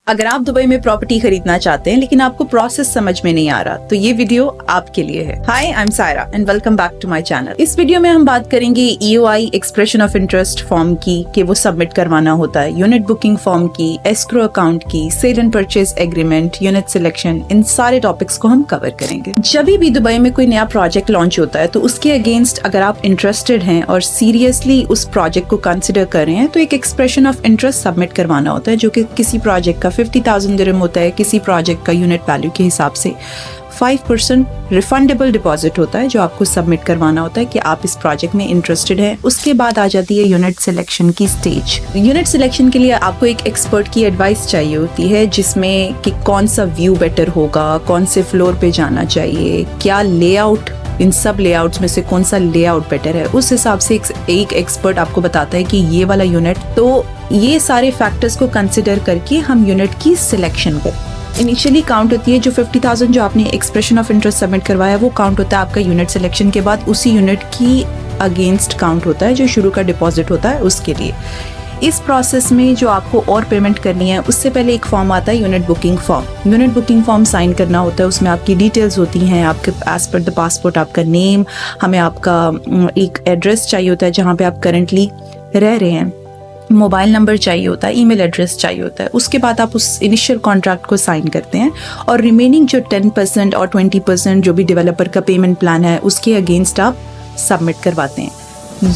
अगर आप दुबई में प्रॉपर्टी खरीदना चाहते हैं लेकिन आपको प्रोसेस समझ में नहीं आ रहा तो ये वीडियो आपके लिए है। Hi, I am Saira and welcome back to my channel. इस वीडियो में हम बात करेंगे EOI expression of interest form की कि वो सबमिट करवाना होता है, यूनिट बुकिंग फॉर्म की, एस्क्रो अकाउंट की, sale and purchase agreement, unit selection, इन सारे टॉपिक्स को हम कवर करेंगे। जब भी दुबई में कोई नया प्रोजेक्ट लॉन्च होता है तो उसके अगेंस्ट अगर आप इंटरेस्टेड हैं और सीरियसली उस प्रोजेक्ट को कंसिडर कर रहे हैं तो एक एक्सप्रेशन ऑफ इंटरेस्ट सबमिट करवाना होता है, जो कि किसी प्रोजेक्ट का 50,000 दिरहम होता है, किसी प्रोजेक्ट का यूनिट वैल्यू के हिसाब से 5% रिफंडेबल डिपॉजिट होता है जो आपको सबमिट करवाना होता है कि आप इस प्रोजेक्ट में इंटरेस्टेड हैं। उसके बाद आ जाती है यूनिट सिलेक्शन की स्टेज। यूनिट सिलेक्शन के लिए आपको एक एक्सपर्ट की एडवाइस चाहिए होती है, जिसमें कि कौन सा व्यू बेटर होगा, कौन से फ्लोर पे जाना चाहिए, क्या लेआउट, इन सब लेआउट्स में से कौन सा लेआउट बेटर है। उस हिसाब से एक एक्सपर्ट आपको बताता है कि ये वाला यूनिट, तो ये सारे फैक्टर्स को कंसिडर करके हम यूनिट की सिलेक्शन करें। इनिशियली काउंट होती है जो 50,000 जो आपने एक्सप्रेशन ऑफ इंटरेस्ट सबमिट करवाया वो काउंट होता है आपका यूनिट सिलेक्शन के बाद, उसी यूनिट की अगेंस्ट काउंट होता है जो शुरू का डिपॉजिट होता है उसके लिए। इस प्रोसेस में जो आपको और पेमेंट करनी है उससे पहले एक फॉर्म आता है unit booking form. Unit booking form sign करना होता है, उसमें आपकी डिटेल्स होती हैं, आपके एज पर द पासपोर्ट आपका नेम, हमें आपका एक एड्रेस चाहिए होता है जहाँ पे आप करंटली रह रहे हैं, मोबाइल नंबर चाहिए होता है, ईमेल एड्रेस चाहिए होता है। उसके बाद आप उस इनिशियल कॉन्ट्रैक्ट को साइन करते हैं और रिमेनिंग जो 10% और 20% जो भी डेवलपर का पेमेंट प्लान है उसके अगेंस्ट आप सबमिट करवाते हैं।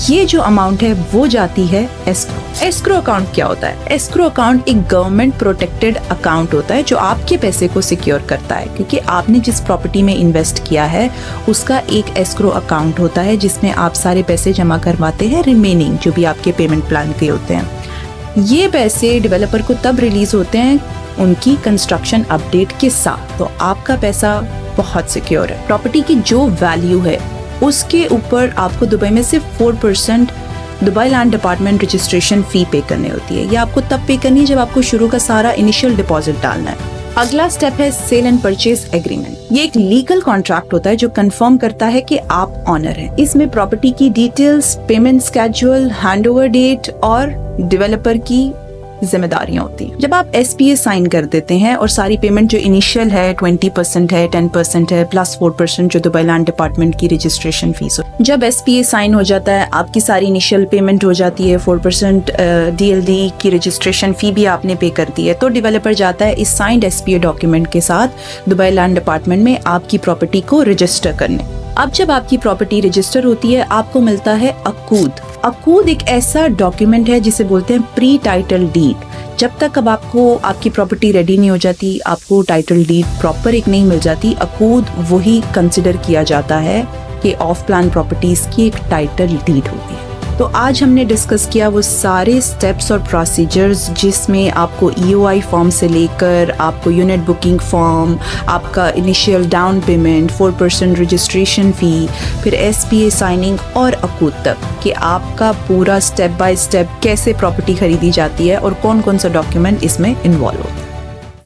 ये जो अमाउंट है वो जाती है एस्क्रो। एस्क्रो अकाउंट क्या होता है? एस्क्रो अकाउंट एक गवर्नमेंट प्रोटेक्टेड अकाउंट होता है जो आपके पैसे को सिक्योर करता है, क्योंकि आपने जिस प्रॉपर्टी में इन्वेस्ट किया है उसका एक एस्क्रो अकाउंट होता है जिसमें आप सारे पैसे जमा करवाते हैं, रिमेनिंग जो भी आपके पेमेंट प्लान के होते हैं। ये पैसे डेवलपर को तब रिलीज होते हैं उनकी कंस्ट्रक्शन अपडेट के साथ, तो आपका पैसा बहुत सिक्योर है। प्रॉपर्टी की जो वैल्यू है उसके ऊपर आपको दुबई में सिर्फ 4% Dubai land department registration fee पे करनी होती है। ये आपको तब पे करनी है जब आपको शुरू का सारा इनिशियल डिपॉजिट डालना है। अगला स्टेप है सेल एंड परचेज एग्रीमेंट। ये एक लीगल कॉन्ट्रैक्ट होता है जो कंफर्म करता है कि आप ऑनर हैं। इसमें प्रॉपर्टी की details, payment schedule, handover date और डेवलपर की जिम्मेदारियां होती हैं। जब आप SPA साइन कर देते हैं और सारी पेमेंट जो इनिशियल है 20% है, 10% है, प्लस 4% जो दुबई लैंड डिपार्टमेंट की रजिस्ट्रेशन फीस हो, जब SPA साइन हो जाता है आपकी सारी इनिशियल पेमेंट हो जाती है, 4% DLD की रजिस्ट्रेशन फी भी आपने पे कर दी है, तो डेवलपर जाता है इस साइंड SPA डॉक्यूमेंट के साथ दुबई लैंड डिपार्टमेंट में आपकी प्रॉपर्टी को रजिस्टर करने। अब जब आपकी प्रॉपर्टी रजिस्टर होती है आपको मिलता है अकूद। अकूद एक ऐसा डॉक्यूमेंट है जिसे बोलते हैं प्री टाइटल डीड। जब तक अब आपको आपकी प्रॉपर्टी रेडी नहीं हो जाती, आपको टाइटल डीड प्रॉपर एक नहीं मिल जाती, अकूद वही कंसिडर किया जाता है कि ऑफ प्लान प्रॉपर्टीज की एक टाइटल डीड होती है। तो आज हमने डिस्कस किया वो सारे स्टेप्स और प्रोसीजर्स जिसमें आपको EOI फॉर्म से लेकर आपको यूनिट बुकिंग फॉर्म, आपका इनिशियल डाउन पेमेंट, 4% रजिस्ट्रेशन फ़ी, फिर SPA साइनिंग और अकूद तक कि आपका पूरा स्टेप बाय स्टेप कैसे प्रॉपर्टी खरीदी जाती है और कौन कौन सा डॉक्यूमेंट इसमें इन्वॉल्व होता है।